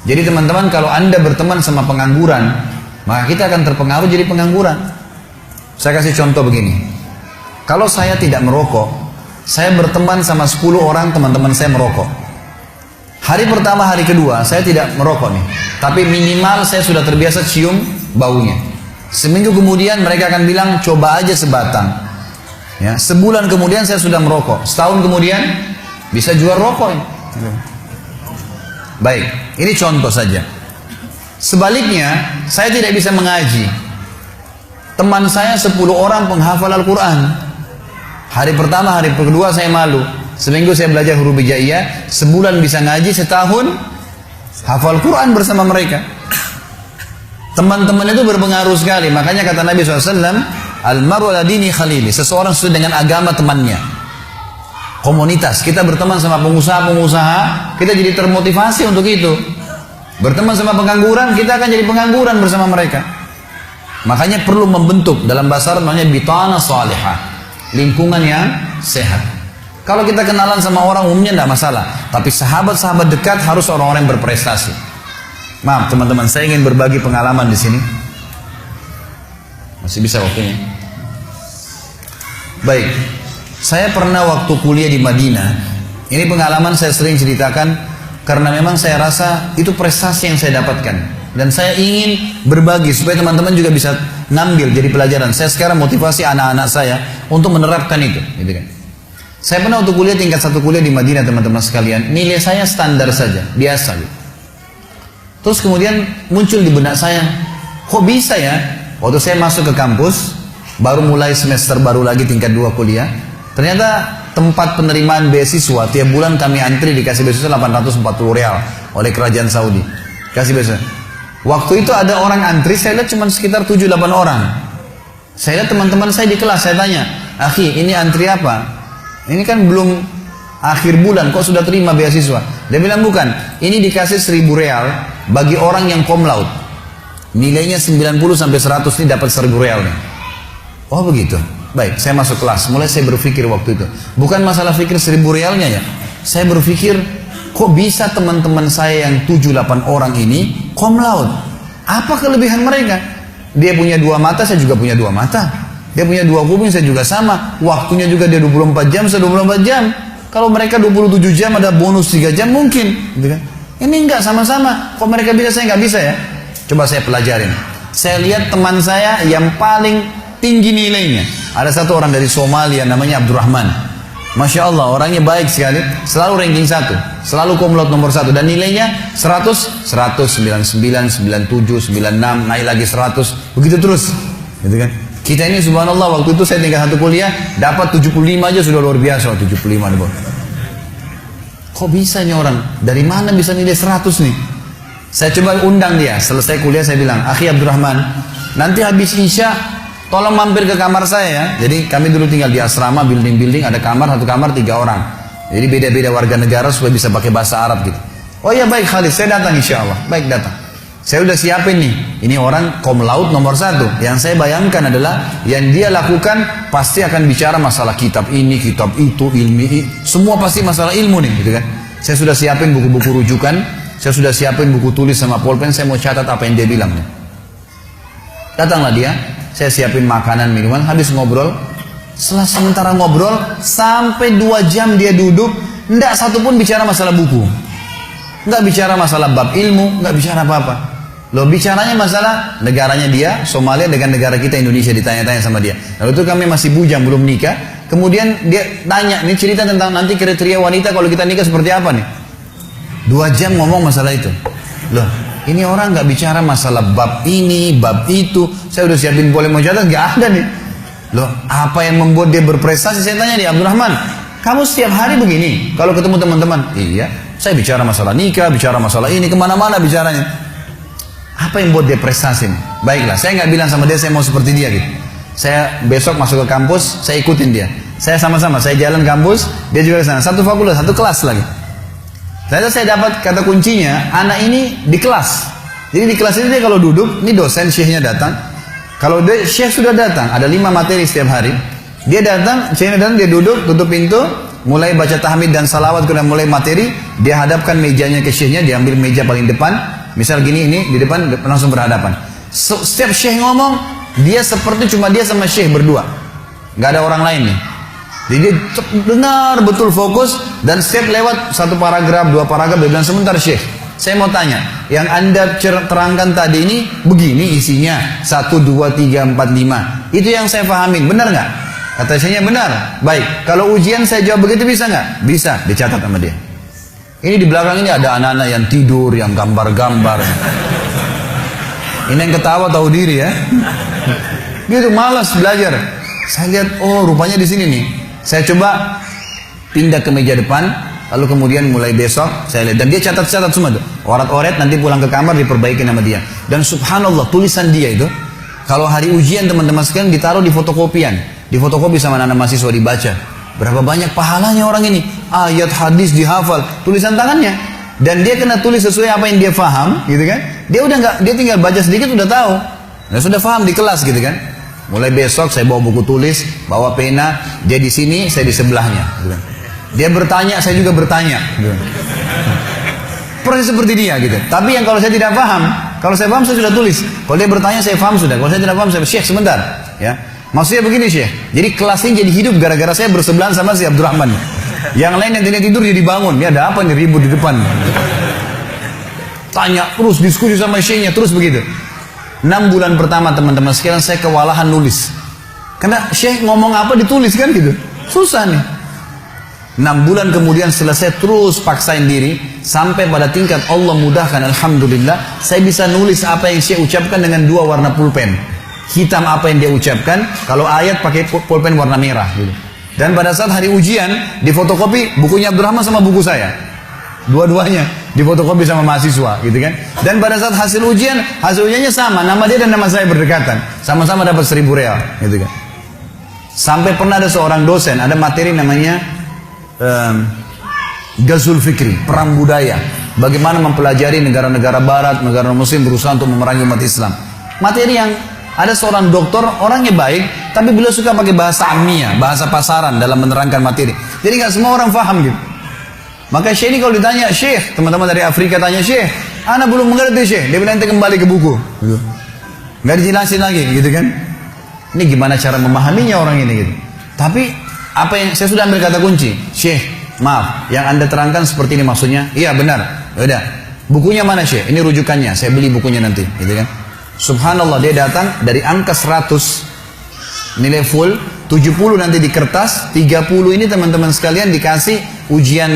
Jadi teman-teman, kalau Anda berteman sama pengangguran, maka kita akan terpengaruh jadi pengangguran. Saya kasih contoh begini. Kalau saya tidak merokok, saya berteman sama 10 orang teman-teman saya merokok. Hari pertama, hari kedua, saya tidak merokok nih. Tapi minimal saya sudah terbiasa cium baunya. Seminggu kemudian mereka akan bilang, coba aja sebatang. Ya, sebulan kemudian saya sudah merokok. Setahun kemudian, bisa jual rokok ini. Baik, ini contoh saja. Sebaliknya, saya tidak bisa mengaji. Teman saya 10 orang penghafal Al-Quran. Hari pertama, hari kedua saya malu. Seminggu saya belajar huruf hijaiyah, sebulan bisa ngaji, setahun hafal Quran bersama mereka. Teman-teman itu berpengaruh sekali. Makanya kata Nabi SAW, Al-maru ala dini khalili. Seseorang sesuai dengan agama temannya. Komunitas, kita berteman sama pengusaha-pengusaha, kita jadi termotivasi untuk itu. Berteman sama pengangguran, kita akan jadi pengangguran bersama mereka. Makanya perlu membentuk, dalam bahasa Arab namanya bitana salihah, lingkungan yang sehat. Kalau kita kenalan sama orang umumnya tidak masalah, tapi sahabat-sahabat dekat harus orang-orang yang berprestasi. Maaf teman-teman, saya ingin berbagi pengalaman di sini. Masih bisa waktunya? Baik, saya pernah waktu kuliah di Madinah. Ini pengalaman saya sering ceritakan karena memang saya rasa itu prestasi yang saya dapatkan, dan saya ingin berbagi supaya teman-teman juga bisa ngambil jadi pelajaran. Saya sekarang motivasi anak-anak saya untuk menerapkan itu, gitu kan. Saya pernah waktu kuliah tingkat 1 kuliah di Madinah teman-teman sekalian, nilai saya standar saja, biasa gitu. Terus kemudian muncul di benak saya, kok bisa ya? Waktu saya masuk ke kampus, baru mulai semester baru lagi tingkat 2 kuliah, ternyata tempat penerimaan beasiswa tiap bulan kami antri dikasih beasiswa 840 rial oleh kerajaan Saudi. Kasih beasiswa. Waktu itu ada orang antri, saya lihat cuma sekitar 7-8 orang. Saya lihat teman-teman saya di kelas, saya tanya, "Akhi, ini antri apa? Ini kan belum akhir bulan, kok sudah terima beasiswa?" Dia bilang, "Bukan, ini dikasih 1000 real bagi orang yang cum laude. Nilainya 90 sampai 100 ini dapat 1000 real nih." Oh begitu. Baik, saya masuk kelas. Mulai saya berpikir waktu itu, bukan masalah pikir 1000 realnya ya. Saya berpikir, kok bisa teman-teman saya yang 7-8 orang ini cum laude? Apa kelebihan mereka? Dia punya 2 mata, saya juga punya 2 mata. Dia punya 2 kuping, saya juga sama. Waktunya juga dia 24 jam, saya 24 jam. Kalau mereka 27 jam, ada bonus 3 jam mungkin. Gitu kan? Ini enggak sama-sama. Kok mereka bisa, saya enggak bisa ya? Coba saya pelajarin. Saya lihat teman saya yang paling tinggi nilainya. Ada satu orang dari Somalia, namanya Abdurrahman. Masya Allah, orangnya baik sekali. Selalu ranking 1. Selalu cum laude nomor 1. Dan nilainya 100, 100, 99, 97, 96, naik lagi 100. Begitu terus. Gitu kan? Kita ini subhanallah, waktu itu saya tinggal 1 kuliah, dapat 75 aja sudah luar biasa. 75 nih, kok bisa nih orang? Dari mana bisa nilai 100 nih? Saya coba undang dia. Selesai kuliah saya bilang, "Akhi Abdurrahman, nanti habis Isya tolong mampir ke kamar saya ya." Jadi kami dulu tinggal di asrama, building-building, ada kamar, 1 kamar 3 orang. Jadi beda-beda warga negara supaya bisa pakai bahasa Arab gitu. "Oh iya baik Khalid, saya datang insya Allah." Baik, datang. Saya udah siapin nih, ini orang cum laude nomor 1. Yang saya bayangkan adalah, yang dia lakukan pasti akan bicara masalah kitab ini, kitab itu, ilmi, semua pasti masalah ilmu nih, gitu kan. Saya sudah siapin buku-buku rujukan, saya sudah siapin buku tulis sama pulpen, saya mau catat apa yang dia bilang nih. Datanglah dia, saya siapin makanan, minuman, habis ngobrol. Setelah sementara ngobrol, sampai 2 jam dia duduk, enggak satupun bicara masalah buku. Enggak bicara masalah bab ilmu, enggak bicara apa-apa. Loh, bicaranya masalah negaranya dia, Somalia, dengan negara kita Indonesia, ditanya-tanya sama dia. Lalu itu kami masih bujang, belum nikah. Kemudian dia tanya, ini cerita tentang nanti kriteria wanita kalau kita nikah seperti apa nih. 2 jam ngomong masalah itu. Loh, ini orang nggak bicara masalah bab ini, bab itu. Saya udah siapin boleh mau catat, nggak ada nih. Loh, apa yang membuat dia berprestasi? Saya tanya dia, "Abdurrahman, kamu setiap hari begini kalau ketemu teman-teman?" "Iya, saya bicara masalah nikah, bicara masalah ini, kemana-mana bicaranya." Apa yang buat dia prestasi nih? Baiklah, saya nggak bilang sama dia saya mau seperti dia gitu. Saya besok masuk ke kampus, saya ikutin dia. Saya sama-sama, saya jalan kampus, dia juga ke sana. 1 fakultas, 1 kelas lagi. Ternyata saya dapat kata kuncinya, anak ini di kelas. Jadi di kelas ini dia kalau duduk, ini dosen syekhnya datang. Kalau dia, syekh sudah datang, ada 5 materi setiap hari. Dia datang, syekhnya datang, dia duduk, tutup pintu, mulai baca tahmid dan salawat, kemudian mulai materi. Dia hadapkan mejanya ke syekhnya, dia ambil meja paling depan. Misal gini, ini di depan langsung berhadapan. Setiap syekh ngomong, dia seperti cuma dia sama syekh berdua. Nggak ada orang lain nih. Jadi dia dengar betul fokus, dan setiap lewat satu paragraf, dua paragraf, dia bilang, sebentar syekh, saya mau tanya, yang anda terangkan tadi ini begini isinya, 1, 2, 3, 4, 5. Itu yang saya pahamin, benar nggak? Kata syekhnya benar. Baik, kalau ujian saya jawab begitu bisa nggak? Bisa, dicatat sama dia. Ini di belakang ini ada anak-anak yang tidur, yang gambar-gambar. Ini yang ketawa tahu diri ya. Gitu, malas belajar. Saya lihat, oh rupanya di sini nih. Saya coba pindah ke meja depan, lalu kemudian mulai besok saya lihat, dan dia catat-catat semua tuh. Oret-oret, nanti pulang ke kamar diperbaiki nama dia. Dan subhanallah, tulisan dia itu, kalau hari ujian teman-teman sekalian ditaruh di fotokopian, difotokopi sama anak mahasiswa, dibaca. Berapa banyak pahalanya orang ini, ayat hadis dihafal, tulisan tangannya. Dan dia kena tulis sesuai apa yang dia faham, gitu kan? Dia udah nggak, dia tinggal baca sedikit udah tahu, dan sudah faham di kelas, gitu kan? Mulai besok saya bawa buku tulis, bawa pena, dia di sini, saya di sebelahnya. Gitu kan? Dia bertanya, saya juga bertanya. Gitu. Persis seperti dia, gitu. Tapi yang kalau saya tidak paham, kalau saya paham saya sudah tulis. Kalau dia bertanya saya paham sudah. Kalau saya tidak paham saya, syekh sebentar, ya. Maksudnya begini syekh. Jadi kelas ini jadi hidup gara-gara saya bersebelahan sama si Abdurrahman. Yang lain yang tidak tidur jadi bangun. Ini ada apa nih ribut di depan? Tanya terus, diskusi sama syekhnya terus begitu. 6 bulan pertama teman-teman sekalian saya kewalahan nulis. Karena syekh ngomong apa ditulis kan gitu. Susah nih. 6 bulan kemudian setelah saya terus paksain diri, sampai pada tingkat Allah mudahkan, alhamdulillah, saya bisa nulis apa yang syekh ucapkan dengan 2 warna pulpen. Hitam apa yang dia ucapkan, kalau ayat pakai pulpen warna merah gitu. Dan pada saat hari ujian, di fotokopi bukunya Abdurrahman sama buku saya. Dua-duanya difotokopi sama mahasiswa gitu kan. Dan pada saat hasil ujiannya sama, nama dia dan nama saya berdekatan, sama-sama dapat 1.000 real gitu kan. Sampai pernah ada seorang dosen, ada materi namanya Ghazul Fikri, perang budaya, bagaimana mempelajari negara-negara barat, negara muslim berusaha untuk memerangi umat Islam. Materi yang ada seorang dokter, orangnya baik, tapi beliau suka pakai bahasa amiyah, bahasa pasaran dalam menerangkan materi. Jadi nggak semua orang paham gitu. Maka syekh ini kalau ditanya, syekh, teman-teman dari Afrika tanya, syekh, ana belum mengerti syekh. Dia bilang, nanti kembali ke buku. Gitu. Nggak dijelasin lagi, gitu kan? Ini gimana cara memahaminya orang ini gitu. Tapi apa yang saya sudah ambil kata kunci, syekh, maaf, yang anda terangkan seperti ini maksudnya, iya benar. Udah, bukunya mana syekh? Ini rujukannya, saya beli bukunya nanti, gitu kan? Subhanallah, dia datang dari angka 100 nilai full, 70 nanti di kertas, 30 ini teman-teman sekalian dikasih ujian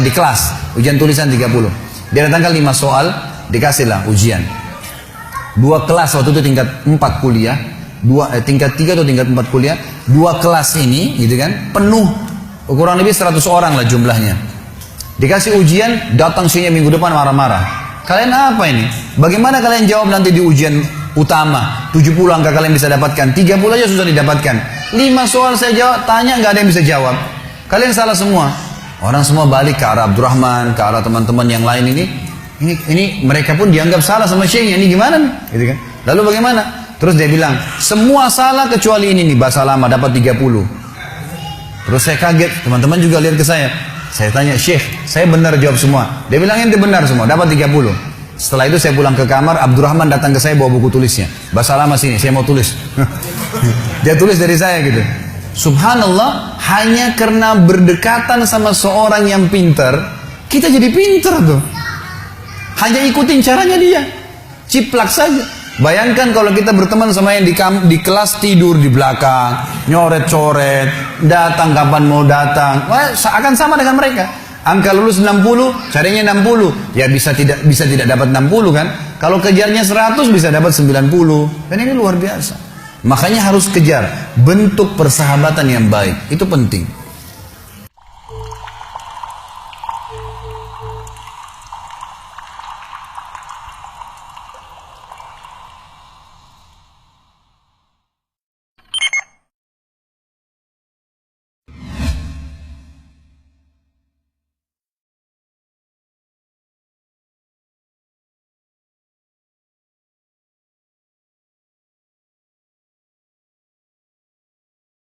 di kelas, ujian tulisan 30. Dia datangkan 5 soal, dikasihlah ujian. 2 kelas waktu itu tingkat 4 kuliah, tingkat 3 atau tingkat 4 kuliah, 2 kelas ini gitu kan, penuh, kurang lebih 100 orang lah jumlahnya. Dikasih ujian, datang sini minggu depan marah-marah. Kalian apa ini? Bagaimana kalian jawab nanti di ujian utama? 70 angka kalian bisa dapatkan, 30 aja susah didapatkan. 5 soal saya jawab, tanya nggak ada yang bisa jawab. Kalian salah semua. Orang semua balik ke arah Abdurrahman, ke arah teman-teman yang lain ini. Ini mereka pun dianggap salah sama syekhnya. Ini gimana nih? Gitu kan? Lalu bagaimana? Terus dia bilang, semua salah kecuali ini nih, bahasa lama dapat 30. Terus saya kaget, teman-teman juga lihat ke saya. Saya tanya, syekh, saya benar jawab semua. Dia bilang, ente benar semua, dapat 30. Setelah itu saya pulang ke kamar, Abdurrahman datang ke saya bawa buku tulisnya. Bahasa lama sini, saya mau tulis. Dia tulis dari saya gitu. Subhanallah, hanya karena berdekatan sama seorang yang pintar, kita jadi pintar tuh. Hanya ikutin caranya dia. Ciplak saja. Bayangkan kalau kita berteman sama yang di kelas tidur di belakang, nyoret-coret, datang kapan mau datang, akan sama dengan mereka. Angka lulus 60, carinya 60, ya bisa tidak dapat 60 kan? Kalau kejarnya 100 bisa dapat 90. Dan ini luar biasa. Makanya harus kejar bentuk persahabatan yang baik, itu penting.